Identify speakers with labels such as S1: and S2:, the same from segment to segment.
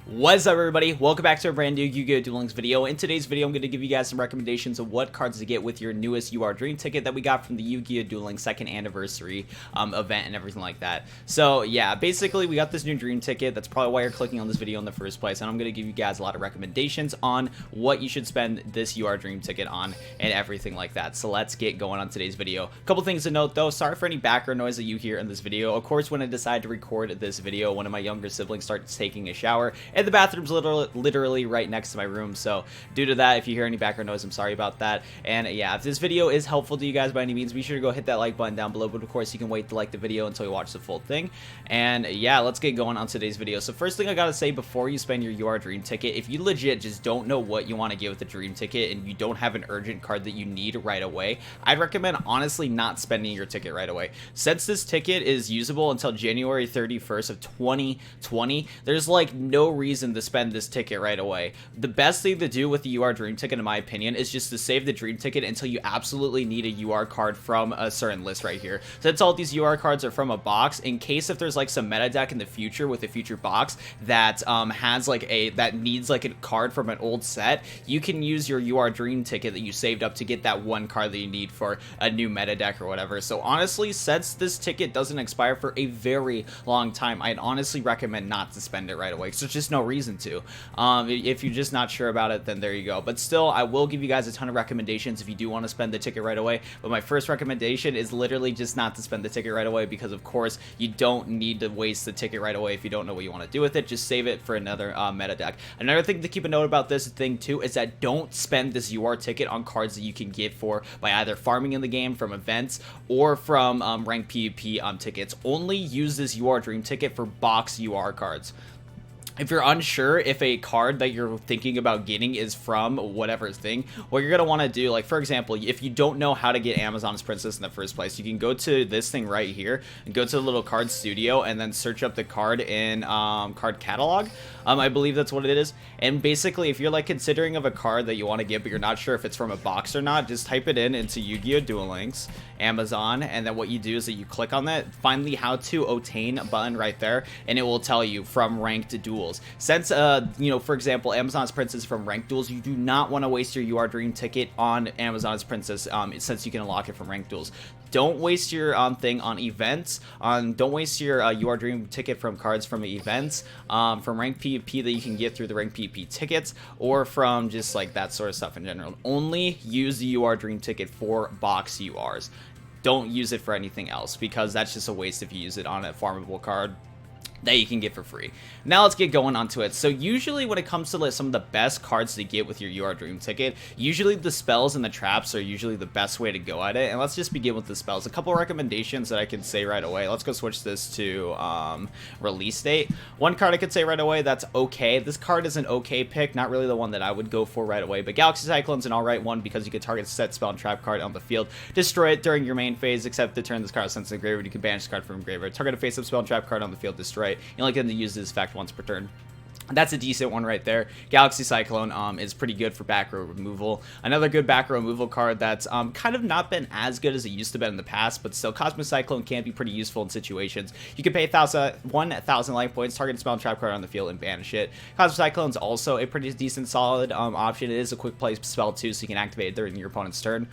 S1: What's up, everybody? Welcome back to a brand new Yu-Gi-Oh! Duel Links video. In today's video, I'm going to give you guys some recommendations of what cards to get with your newest UR Dream ticket that we got from the Yu-Gi-Oh! Duel Links 2nd anniversary event and everything like that. So yeah, basically we got this new Dream ticket. That's probably why you're clicking on this video in the first place, and I'm going to give you guys a lot of recommendations on what you should spend this UR Dream ticket on and everything like that. So let's get going on today's video. A couple things to note though. Sorry for any background noise that you hear in this video. Of course, when I decided to record this video, one of my younger siblings starts taking a shower, and the bathroom's literally right next to my room. So due to that, if you hear any background noise, I'm sorry about that. And yeah, if this video is helpful to you guys by any means, be sure to go hit that like button down below. But of course, you can wait to like the video until you watch the full thing. And yeah, let's get going on today's video. So first thing I gotta say before you spend your UR Dream ticket, if you legit just don't know what you want to get with the Dream ticket and you don't have an urgent card that you need right away, I'd recommend honestly not spending your ticket right away. Since this ticket is usable until January 31st of 2020, there's like no reason to spend this ticket right away. The best thing to do with the UR Dream ticket, in my opinion, is just to save the Dream ticket until you absolutely need a UR card from a certain list right here. Since all these UR cards are from a box, in case if there's like some meta deck in the future with a future box that has like that needs like a card from an old set, you can use your UR Dream ticket that you saved up to get that one card that you need for a new meta deck or whatever. So honestly, since this ticket doesn't expire for a very long time, I'd honestly recommend not to spend it right away, because there's just no reason to. If you're just not sure about it, then there you go. But still, I will give you guys a ton of recommendations if you do want to spend the ticket right away. But my first recommendation is literally just not to spend the ticket right away, because of course you don't need to waste the ticket right away if you don't know what you want to do with it. Just save it for another meta deck. Another thing to keep a note about this thing too is that don't spend this UR ticket on cards that you can get for by either farming in the game from events or from ranked PvP tickets. Only use this UR Dream ticket for box UR cards. If you're unsure if a card that you're thinking about getting is from whatever thing, what you're going to want to do, like for example, if you don't know how to get Amazon's Princess in the first place, you can go to this thing right here and go to the little card studio and then search up the card in card catalog. I believe that's what it is. And basically, if you're like considering of a card that you want to get but you're not sure if it's from a box or not, just type it in into Yu-Gi-Oh! Duel Links, Amazon, and then what you do is that you click on that, find the how to obtain button right there, and it will tell you from ranked duels. Since you know, for example, Amazon's Princess from ranked duels, you do not want to waste your UR Dream ticket on Amazon's Princess since you can unlock it from ranked duels. Don't waste your thing on events. Don't waste your UR Dream ticket from cards from events, from ranked PvP that you can get through the ranked PvP tickets, or from just like that sort of stuff in general. Only use the UR Dream ticket for box URs. Don't use it for anything else, because that's just a waste if you use it on a farmable card that you can get for free. Now let's get going onto it. So usually when it comes to like some of the best cards to get with your UR Dream ticket, usually the spells and the traps are usually the best way to go at it. And let's just begin with the spells. A couple of recommendations that I can say right away. Let's go switch this to release date. One card I could say right away that's okay. This card is an okay pick, not really the one that I would go for right away, but Galaxy Cyclone's an alright one because you can target set spell and trap card on the field, destroy it during your main phase, except to turn this card since the graveyard. You can banish this card from graveyard, target a face-up spell and trap card on the field, destroy it. You only get to use this effect once per turn. That's a decent one right there. Galaxy Cyclone is pretty good for back row removal. Another good back row removal card that's kind of not been as good as it used to be in the past, but still, Cosmic Cyclone can be pretty useful in situations. You can pay 1,000 life points, target a spell and trap card on the field, and banish it. Cosmic Cyclone's also a pretty decent, solid option. It is a quick play spell too, so you can activate it during your opponent's turn.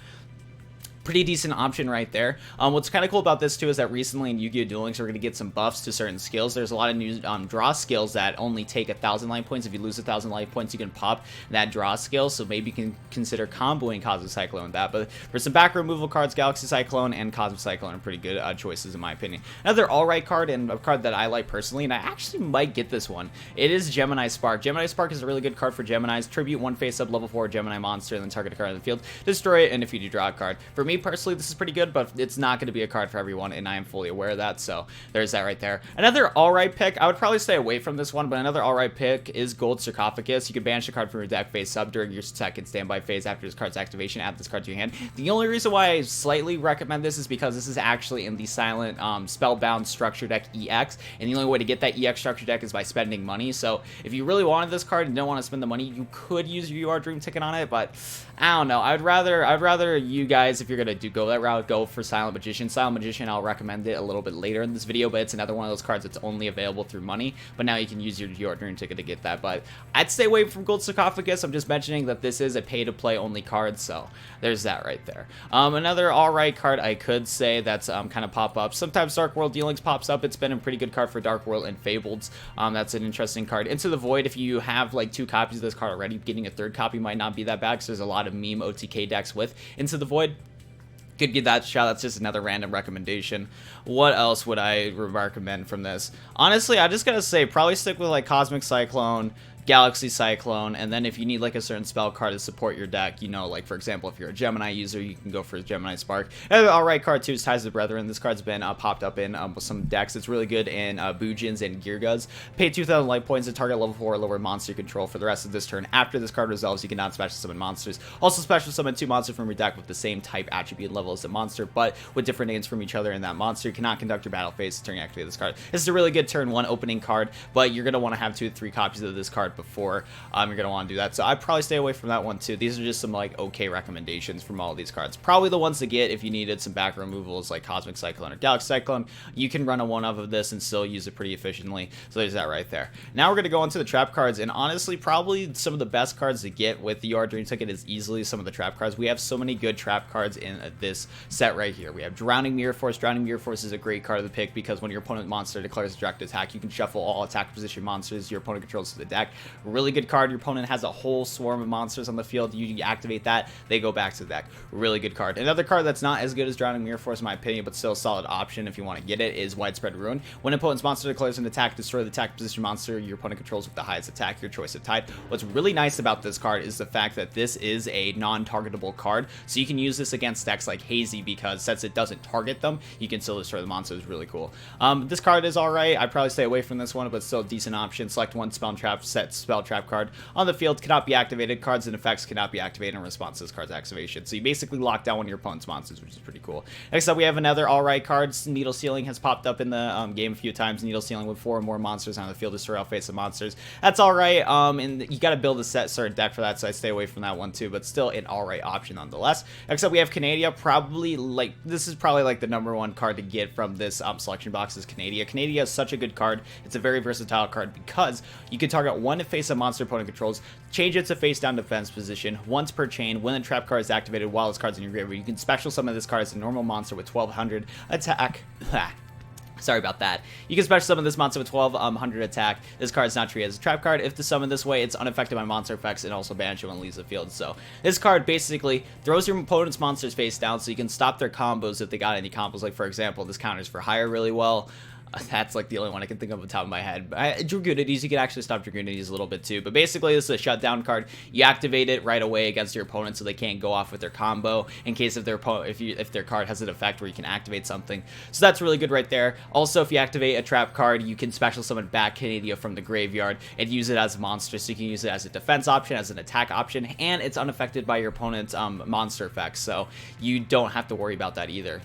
S1: Pretty decent option right there. What's kind of cool about this too is that recently in Yu-Gi-Oh! Duel Links we're going to get some buffs to certain skills. There's a lot of new draw skills that only take 1,000 life points. If you lose 1,000 life points, you can pop that draw skill, so maybe you can consider comboing Cosmic Cyclone with that. But for some back removal cards, Galaxy Cyclone and Cosmic Cyclone are pretty good choices in my opinion. Another alright card, and a card that I like personally, and I actually might get this one, it is Gemini Spark. Gemini Spark is a really good card for Geminis. Tribute one face-up level 4 Gemini monster, and then target a card on the field, destroy it, and if you do draw a card. For me personally, this is pretty good, but it's not going to be a card for everyone, and I am fully aware of that, so there's that right there. Another alright pick, I would probably stay away from this one, but another alright pick is Gold Sarcophagus. You can banish a card from your deck face up during your second standby phase after this card's activation, add this card to your hand. The only reason why I slightly recommend this is because this is actually in the silent Spellbound Structure Deck EX, and the only way to get that EX Structure Deck is by spending money. So if you really wanted this card and don't want to spend the money, you could use your UR Dream ticket on it, but I don't know. I'd rather you guys, if you're gonna go that route, go for Silent Magician. Silent Magician, I'll recommend it a little bit later in this video, but it's another one of those cards that's only available through money. But now you can use your dream ticket to get that. But I'd stay away from Gold Sarcophagus. I'm just mentioning that this is a pay-to-play only card, so there's that right there. Another alright card I could say that's kind of pop up. Sometimes Dark World Dealings pops up. It's been a pretty good card for Dark World and Fabled. That's an interesting card. Into the Void, if you have like 2 copies of this card already, getting a 3rd copy might not be that bad because there's a lot of meme OTK decks with Into the Void. Could give that a shot. That's just another random recommendation. What else would I recommend from this? Honestly, I just gotta say, probably stick with like Cosmic Cyclone, Galaxy Cyclone, and then if you need like a certain spell card to support your deck, you know, like for example, if you're a Gemini user, you can go for Gemini Spark. And alright card too is Ties of the Brethren. This card's been popped up in some decks. It's really good in Boojins and Gearguds. Pay 2,000 life points to target level 4 or lower monster control for the rest of this turn. After this card resolves, you cannot special summon monsters. Also special summon 2 monsters from your deck with the same type, attribute, and level as the monster, but with different names from each other in that monster. You cannot conduct your battle phase until you activate this card. This is a really good turn 1 opening card, but you're going to want to have 2 to 3 copies of this card before you're going to want to do that. So I'd probably stay away from that one too. These are just some like okay recommendations from all of these cards. Probably the ones to get if you needed some back removals like Cosmic Cyclone or Galaxy Cyclone. You can run a one of this and still use it pretty efficiently. So there's that right there. Now we're going to go into the trap cards, and honestly probably some of the best cards to get with the UR Dream Ticket is easily some of the trap cards. We have so many good trap cards in this set right here. We have Drowning Mirror Force. Drowning Mirror Force is a great card to pick because when your opponent monster declares a direct attack, you can shuffle all attack position monsters your opponent controls to the deck. Really good card. Your opponent has a whole swarm of monsters on the field. You activate that, they go back to the deck. Really good card. Another card that's not as good as Drowning Mirror Force in my opinion, but still a solid option if you want to get it, is Widespread Ruin. When an opponent's monster declares an attack, destroy the attack position monster your opponent controls with the highest attack, your choice of type. What's really nice about this card is the fact that this is a non-targetable card, so you can use this against decks like Hazy because since it doesn't target them, you can still destroy the monster. It's really cool. This card is alright. I'd probably stay away from this one, but still a decent option. Select one spell trap, set spell trap card on the field, cannot be activated. Cards and effects cannot be activated in response to this card's activation. So you basically lock down one of your opponent's monsters, which is pretty cool. Next up, we have another alright card. Needle Ceiling has popped up in the game a few times. Needle Ceiling with 4 or more monsters on the field, destroy all face of monsters. That's alright. And you got to build a certain deck for that, so I stay away from that one too, but still an alright option nonetheless. Next up, we have Canadia. Probably like this is probably like the #1 card to get from this selection box is Canadia. Canadia is such a good card. It's a very versatile card because you can target one face of monster opponent controls, change it to face down defense position once per chain. When the trap card is activated while this card's in your graveyard, you can special summon this card as a normal monster with 1200 attack. Sorry about that. You can special summon this monster with 1200 attack. This card is not treated as a trap card. If to summon this way, it's unaffected by monster effects and also banish it when it leaves the field. So this card basically throws your opponent's monsters face down so you can stop their combos if they got any combos. Like for example, this counters for hire really well. That's like the only one I can think of on the top of my head. Dragunities, you can actually stop Dragunities a little bit too. But basically, this is a shutdown card. You activate it right away against your opponent so they can't go off with their combo in case if their card has an effect where you can activate something. So that's really good right there. Also, if you activate a trap card, you can special summon back Canadia from the graveyard and use it as a monster. So you can use it as a defense option, as an attack option, and it's unaffected by your opponent's monster effects. So you don't have to worry about that either.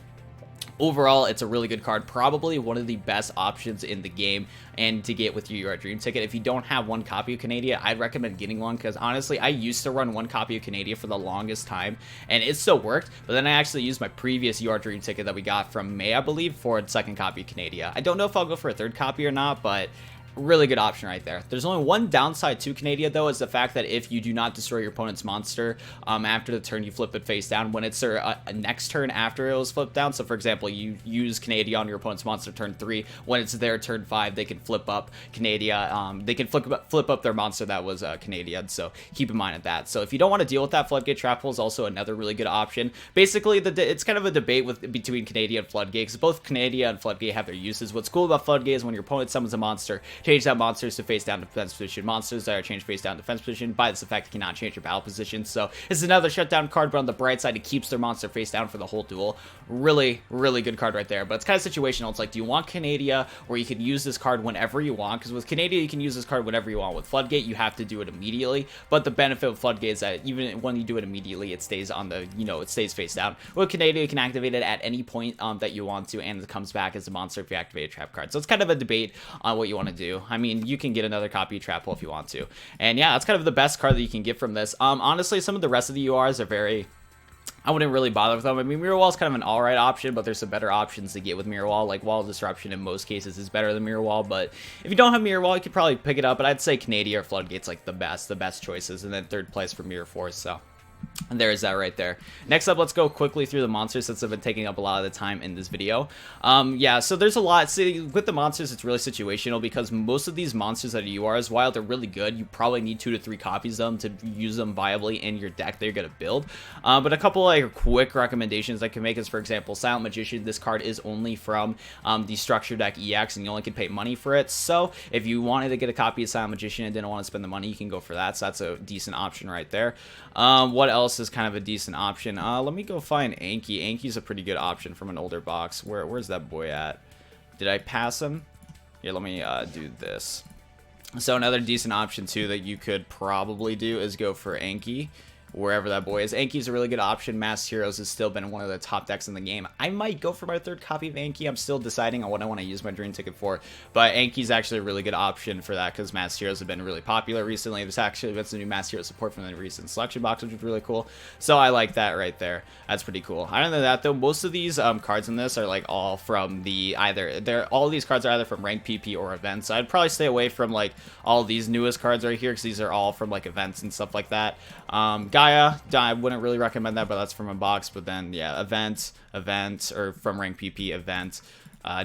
S1: Overall, it's a really good card, probably one of the best options in the game and to get with your Dream Ticket. If you don't have one copy of Canadia, I'd recommend getting one because honestly, I used to run one copy of Canadia for the longest time and it still worked, but then I actually used my previous UR Dream Ticket that we got from May, I believe, for a second copy of Canadia. I don't know if I'll go for a third copy or not, but really good option right there. There's only one downside to Canadia though, is the fact that if you do not destroy your opponent's monster after the turn you flip it face down, when it's a next turn after it was flipped down, so for example you use Canadia on your opponent's monster turn 3, when it's their turn 5 they can flip up Canadia, they can flip up their monster that was Canadian, so keep in mind of that. So if you don't want to deal with that, Floodgate Trap Hole is also another really good option. Basically it's kind of a debate between Canadia and Floodgate because both Canadia and Floodgate have their uses. What's cool about Floodgate is when your opponent summons a monster, change that monsters to face down defense position. Monsters that are changed face down defense position by this effect cannot change your battle position. So it's another shutdown card, but on the bright side, it keeps their monster face down for the whole duel. Really, really good card right there. But it's kind of situational. It's like, do you want Canadia where you can use this card whenever you want? Because with Canadia, you can use this card whenever you want. With Floodgate, you have to do it immediately. But the benefit with Floodgate is that even when you do it immediately, it stays on the, it stays face down. With Canadia, you can activate it at any point that you want to, and it comes back as a monster if you activate a trap card. So it's kind of a debate on what you want to do. to. I mean, you can get another copy of Trap Hole if you want to. And yeah, that's kind of the best card that you can get from this. Honestly, some of the rest of the URs are very... I wouldn't really bother with them. I mean, Mirror Wall is kind of an alright option, but there's some better options to get with Mirror Wall. Like, Wall Disruption in most cases is better than Mirror Wall, but if you don't have Mirror Wall, you could probably pick it up. But I'd say Canadian or Floodgate's like the best choices, and then third place for Mirror Force, so... And there is that right there. Next up, let's go quickly through the monsters since I've been taking up a lot of the time in this video. Yeah, so there's a lot. See, with the monsters, it's really situational because most of these monsters that are URs, while they're really good, you probably need 2 to 3 copies of them to use them viably in your deck that you're going to build. But a couple like quick recommendations I can make is, for example, Silent Magician. This card is only from the Structure Deck EX, and you only can pay money for it. So if you wanted to get a copy of Silent Magician and didn't want to spend the money, you can go for that. So that's a decent option right there. What else is kind of a decent option? Let me go find Anki. Anki's a pretty good option from an older box. Where's that boy at? Did I pass him? Yeah, let me do this. So another decent option too that you could probably do is go for Anki, wherever that boy is. Anki's a really good option. Masked Heroes has still been one of the top decks in the game. I might go for my 3rd copy of Anki. I'm still deciding on what I want to use my Dream Ticket for, but Anki's actually a really good option for that because Masked Heroes have been really popular recently. There's actually been some new Masked Hero support from the recent selection box, which is really cool. So I like that right there. That's pretty cool. Other than that, though, most of these cards in this are like all from the all of these cards are either from ranked PP or events. So I'd probably stay away from like all these newest cards right here because these are all from like events and stuff like that. Gaia, I wouldn't really recommend that, but that's from a box. But then, yeah, event, or from rank PP, event.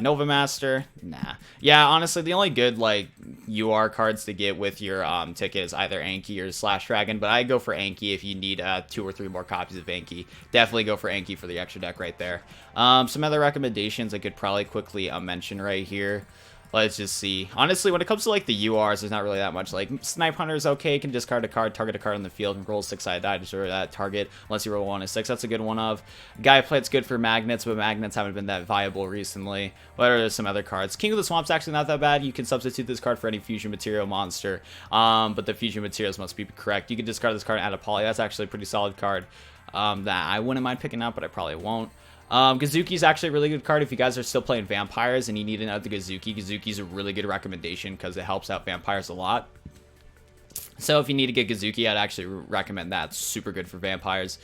S1: Nova Master, nah. Yeah, honestly, the only good, like, UR cards to get with your ticket is either Anki or Slash Dragon, but I go for Anki if you need 2 or 3 more copies of Anki. Definitely go for Anki for the extra deck right there. Some other recommendations I could probably quickly mention right here. Let's just see. Honestly, when it comes to like the URs, there's not really that much. Like Snipe Hunter is okay. You can discard a card, target a card on the field, and roll 6-sided die to destroy that target. Unless you roll 1 to 6, that's a good one of. Gaia Plate's good for magnets, but magnets haven't been that viable recently. What are some other cards? King of the Swamp's actually not that bad. You can substitute this card for any fusion material monster, but the fusion materials must be correct. You can discard this card and add a poly. That's actually a pretty solid card that I wouldn't mind picking up, but I probably won't. Gazuki's actually a really good card if you guys are still playing vampires and you need another Gazuki. Gazuki's a really good recommendation because it helps out vampires a lot. So if you need to get Gazuki, I'd actually recommend that. It's super good for vampires.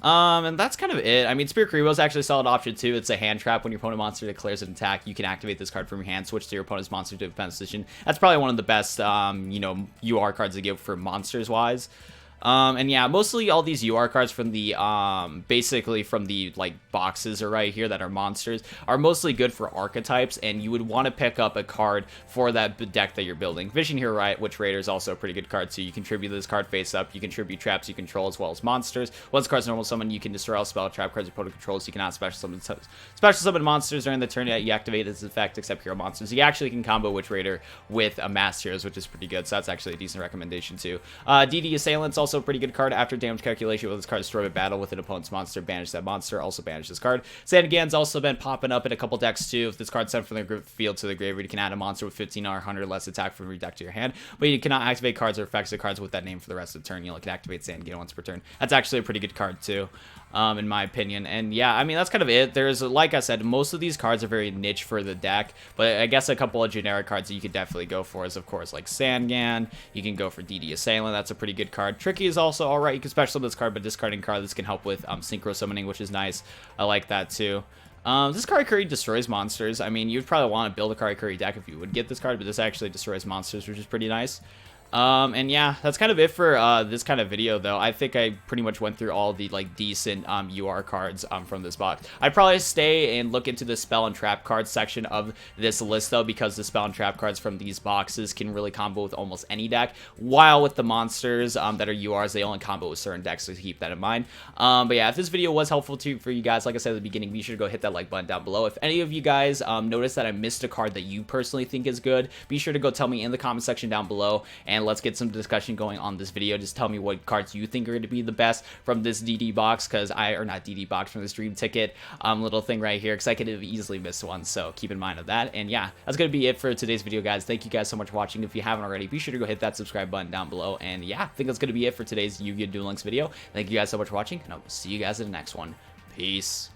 S1: And that's kind of it. I mean, Spear Kuriboh is actually a solid option too. It's a hand trap. When your opponent monster declares an attack, you can activate this card from your hand, switch to your opponent's monster to defense position. That's probably one of the best, you know, UR cards to give for monsters wise. And yeah, mostly all these UR cards from the, basically from the, like, boxes are right here that are monsters are mostly good for archetypes, and you would want to pick up a card for that deck that you're building. Vision Hero Riot, Witch Raider is also a pretty good card, so you contribute this card face up, you contribute traps you control as well as monsters. Once the card's normal summon, you can destroy all spell trap cards your opponent controls. You cannot special summon monsters during the turn that you activate this effect except hero monsters. You actually can combo Witch Raider with a Masked Heroes, which is pretty good, so that's actually a decent recommendation too. DD Assailant's also a pretty good card. After damage calculation, with this card destroy a battle with an opponent's monster, banish that monster, also banish this card. Sandigan's also been popping up in a couple decks too. If this card's sent from the field to the graveyard, you can add a monster with 15 or 100 less attack from your deck to your hand, but you cannot activate cards or effects of cards with that name for the rest of the turn. You only can activate Sandigan once per turn. That's actually a pretty good card too, in my opinion. And yeah, I mean, that's kind of it. There's, like I said, most of these cards are very niche for the deck, but I guess a couple of generic cards that you could definitely go for is, of course, like Sangan. You can go for DD Assailant. That's a pretty good card. Tricky is also all right. You can special summon this card, but discarding card. This can help with synchro summoning, which is nice. I like that too. This Karikuri destroys monsters. I mean, you'd probably want to build a Karikuri deck if you would get this card, but this actually destroys monsters, which is pretty nice. And yeah, that's kind of it for this kind of video, though. I think I pretty much went through all the like decent UR cards from this box. I'd probably stay and look into the spell and trap cards section of this list, though, because the spell and trap cards from these boxes can really combo with almost any deck, while with the monsters that are URs, they only combo with certain decks, so keep that in mind. But yeah, if this video was helpful for you guys, like I said at the beginning, be sure to go hit that like button down below. If any of you guys notice that I missed a card that you personally think is good, be sure to go tell me in the comment section down below, and let's get some discussion going on this video. Just tell me what cards you think are going to be the best from this DD box, because or not DD box, from this Dream Ticket little thing right here, because I could have easily missed one, so keep in mind of that. And yeah, that's going to be it for today's video, guys. Thank you guys so much for watching. If you haven't already, be sure to go hit that subscribe button down below. And yeah, I think that's going to be it for today's Yu-Gi-Oh! Duel Links video. Thank you guys so much for watching, and I will see you guys in the next one. Peace.